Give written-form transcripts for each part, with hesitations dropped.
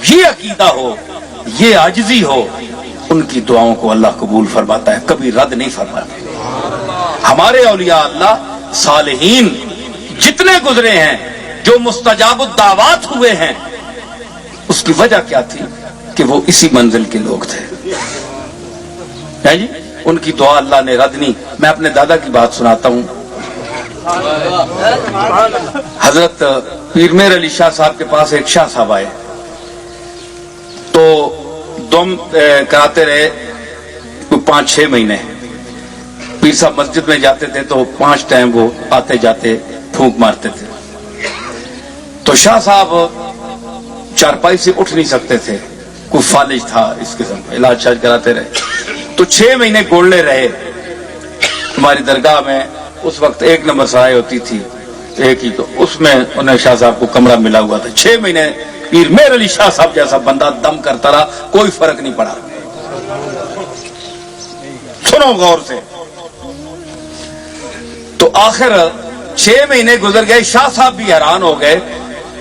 یہ عقیدہ ہو، یہ عاجزی ہو، ان کی دعاؤں کو اللہ قبول فرماتا ہے، کبھی رد نہیں فرماتا۔ ہمارے اولیاء اللہ صالحین جتنے گزرے ہیں جو مستجاب الدعوات ہوئے ہیں، اس کی وجہ کیا تھی کہ وہ اسی منزل کے لوگ تھے، ہے جی؟ ان کی دعا اللہ نے رد نہیں۔ میں اپنے دادا کی بات سناتا ہوں۔ حضرت پیر میر علی شاہ صاحب کے پاس ایک شاہ صاحب آئے تو دم کراتے رہے 5-6 مہینے۔ پیر صاحب مسجد میں جاتے تھے تو 5 ٹائم وہ آتے جاتے پھونک مارتے تھے، تو شاہ صاحب چارپائی سے اٹھ نہیں سکتے تھے، کوئی فالج تھا اس قسم کا، علاج شاج کراتے رہے تو 6 مہینے گولنے رہے۔ ہماری درگاہ میں اس وقت 1 نمبر سرائے ہوتی تھی، ایک ہی، تو اس میں انہیں شاہ صاحب کو کمرہ ملا ہوا تھا۔ 6 مہینے پیر میر علی شاہ صاحب جیسا بندہ دم کرتا رہا، کوئی فرق نہیں پڑا۔ سنو غور سے، تو آخر 6 مہینے گزر گئے، شاہ صاحب بھی حیران ہو گئے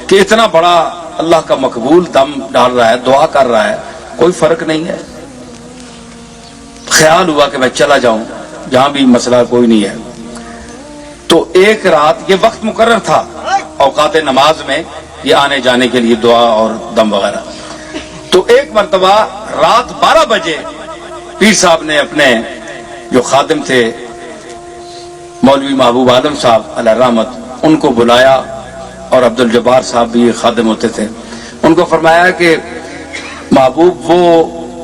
کہ اتنا بڑا اللہ کا مقبول دم ڈال رہا ہے، دعا کر رہا ہے، کوئی فرق نہیں ہے۔ خیال ہوا کہ میں چلا جاؤں جہاں بھی مسئلہ کوئی نہیں ہے۔ تو ایک رات، یہ وقت مقرر تھا اوقات نماز میں یہ آنے جانے کے لیے دعا اور دم وغیرہ، تو ایک مرتبہ رات 12 بجے پیر صاحب نے اپنے جو خادم تھے مولوی محبوب عالم صاحب علیہ رحمت، ان کو بلایا، اور عبد الجبار صاحب بھی خادم ہوتے تھے، ان کو فرمایا کہ محبوب وہ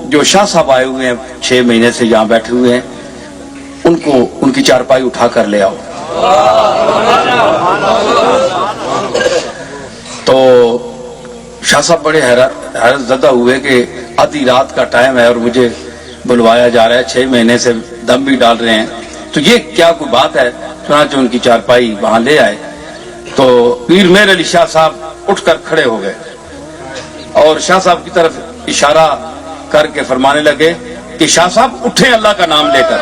جو شاہ صاحب آئے ہوئے ہیں 6 مہینے سے یہاں بیٹھے ہوئے ہیں، ان کو ان کی چارپائی اٹھا کر لے آؤ۔ تو شاہ صاحب بڑے حیرت زدہ ہوئے کہ آدھی رات کا ٹائم ہے اور مجھے بلوایا جا رہا ہے، 6 مہینے سے دم بھی ڈال رہے ہیں، تو یہ کیا کوئی بات ہے؟ چنانچہ ان کی چارپائی وہاں لے آئے تو پیر میر علی شاہ صاحب اٹھ کر کھڑے ہو گئے اور شاہ صاحب کی طرف اشارہ کر کے فرمانے لگے کہ شاہ صاحب اٹھیں اللہ کا نام لے کر۔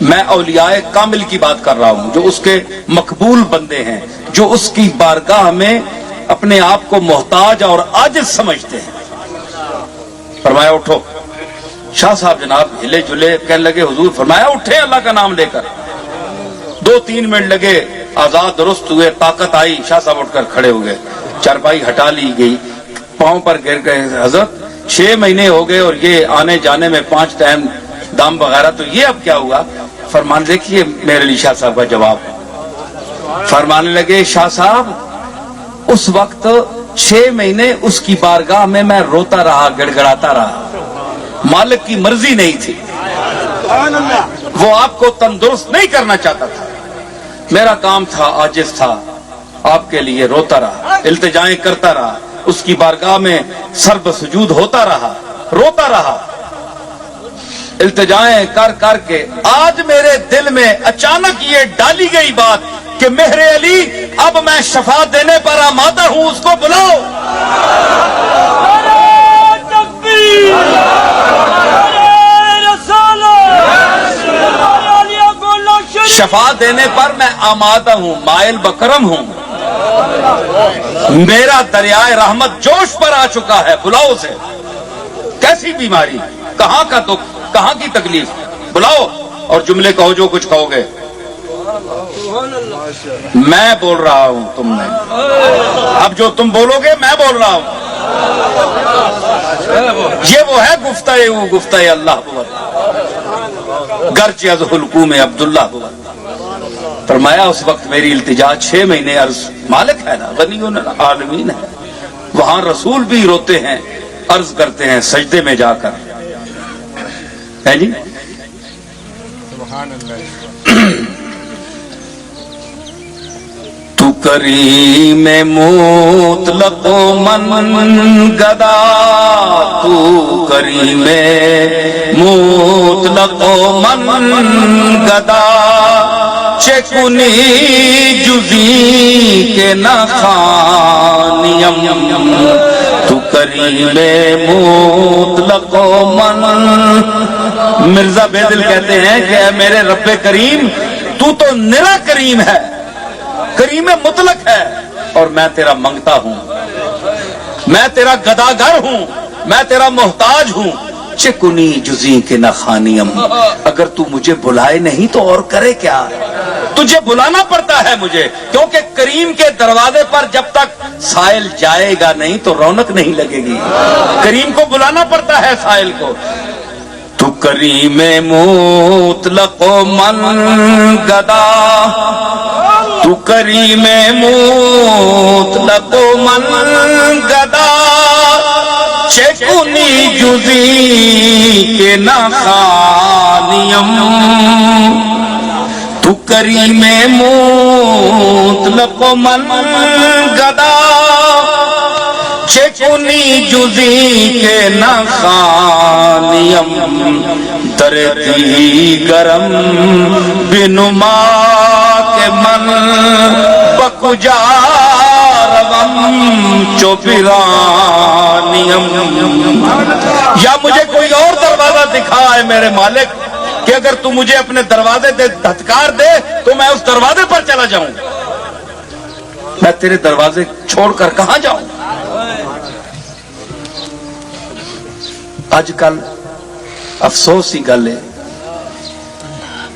میں اولیاء کامل کی بات کر رہا ہوں، جو اس کے مقبول بندے ہیں، جو اس کی بارگاہ میں اپنے آپ کو محتاج اور عاجز سمجھتے ہیں۔ فرمایا اٹھو۔ شاہ صاحب جناب ہلے جلے، کہنے لگے حضور فرمایا اٹھے اللہ کا نام لے کر۔ 2-3 منٹ لگے، آزاد درست ہوئے، طاقت آئی، شاہ صاحب اٹھ کر کھڑے ہو گئے، چارپائی ہٹا لی گئی، پاؤں پر گر گئے۔ حضرت 6 مہینے ہو گئے اور یہ آنے جانے میں 5 ٹائم دم وغیرہ، تو یہ اب کیا ہوا؟ فرمان دیکھیے میرے علی شاہ صاحب کا جواب، فرمانے لگے شاہ صاحب اس وقت 6 مہینے اس کی بارگاہ میں روتا رہا، گڑ گڑاتا رہا، مالک کی مرضی نہیں تھی، وہ آپ کو تندرست نہیں کرنا چاہتا تھا، میرا کام تھا، عاجز تھا، آپ کے لیے روتا رہا، التجائیں کرتا رہا، اس کی بارگاہ میں سر بسجود ہوتا رہا، روتا رہا، التجائیں کر کر کے آج میرے دل میں اچانک یہ ڈالی گئی بات کہ مہر علی اب میں شفا دینے پر آمادہ ہوں، اس کو بلاؤ۔ شفا دینے پر میں آمادہ ہوں، مائل بکرم ہوں، میرا دریائے رحمت جوش پر آ چکا ہے، بلاؤ اسے۔ کیسی بیماری، کہاں کا دکھ، کہاں کی تکلیف، بلاؤ اور جملے کہو جو کچھ کہو گے۔ میں بول رہا ہوں، تم نہیں، اب جو تم بولو گے میں بول رہا ہوں۔ یہ وہ ہے گفتہ او گفتہ اللہ بود، گرچہ از حلقوم عبداللہ بود۔ فرمایا اس وقت میری التجا 6 مہینے عرض، مالک ہے نا، غنی العالمین ہے، وہاں رسول بھی روتے ہیں، عرض کرتے ہیں سجدے میں جا کر، ہے جی۔ سبحان اللہ۔ تو کریم مطلق من گدا، تو کریم مطلق من گدا، چکنی جزی کے نخانیم، تو کریم مطلق من۔ مرزا بیدل کہتے ہیں کہ اے میرے رب کریم، تو نرا کریم ہے، کریم مطلق ہے، اور میں تیرا منگتا ہوں، میں تیرا گداگر ہوں، میں تیرا محتاج ہوں، چکنی جزی کے نہ خانیم، اگر تو مجھے بلائے نہیں تو اور کرے کیا؟ تجھے بلانا پڑتا ہے مجھے، کیونکہ کریم کے دروازے پر جب تک سائل جائے گا نہیں تو رونق نہیں لگے گی، کریم کو بلانا پڑتا ہے سائل کو۔ تو کریم مطلق و من گدا، تو کریم مطلق و من گدا، چکنی جزی کے نہ خانیم، تو کریم مطلق و من گدا، چکنی جزی کے نہ خانیم، در دیگرم بنما کے من بکجا روم چو پیرانیم۔ یا مجھے کوئی اور دروازہ دکھا ہے میرے مالک کہ اگر تو مجھے اپنے دروازے دے دھتکار دے تو میں اس دروازے پر چلا جاؤں، میں تیرے دروازے چھوڑ کر کہاں جاؤں؟ اج کل افسوس ہی گل ہے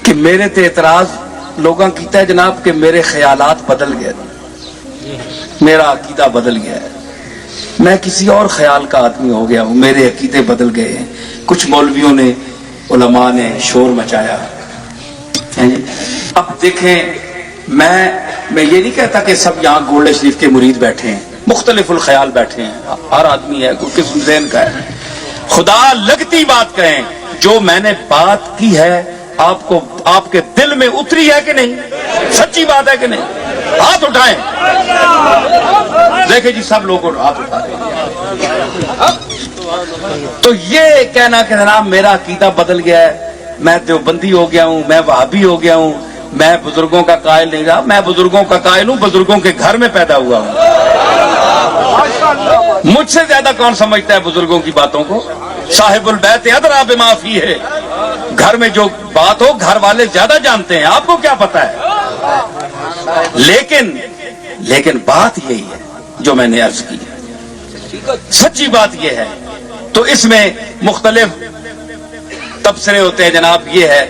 کہ میرے تے اعتراض لوگاں کیتا ہے جناب کہ میرے خیالات بدل گئے، میرا عقیدہ بدل گیا ہے، میں کسی اور خیال کا آدمی ہو گیا ہوں، میرے عقیدے بدل گئے ہیں۔ کچھ مولویوں نے، علماء نے شور مچایا۔ اب دیکھیں، میں یہ نہیں کہتا کہ سب یہاں گولڈ شریف کے مرید بیٹھے ہیں، مختلف الخیال بیٹھے ہیں، ہر آدمی ہے کوئی کس ذہن کا ہے۔ خدا لگتی بات کہیں، جو میں نے بات کی ہے آپ کے دل میں اتری ہے کہ نہیں؟ سچی بات ہے کہ نہیں؟ ہاتھ اٹھائیں، دیکھیں جی سب لوگوں ہاتھ اٹھا رہے ہیں۔ تو یہ کہنا کہ جناب میرا عقیدہ بدل گیا ہے، میں دیوبندی ہو گیا ہوں، میں وہابی ہو گیا ہوں، میں بزرگوں کا قائل نہیں رہا، میں بزرگوں کا قائل ہوں، بزرگوں کے گھر میں پیدا ہوا ہوں۔ مجھ سے زیادہ کون سمجھتا ہے بزرگوں کی باتوں کو؟ صاحب البیت ادریٰ بما فیہ ہے، گھر میں جو بات ہو گھر والے زیادہ جانتے ہیں، آپ کو کیا پتا ہے؟ لیکن بات یہی ہے جو میں نے عرض کی، سچی بات یہ ہے۔ تو اس میں مختلف تبصرے ہوتے ہیں جناب، یہ ہے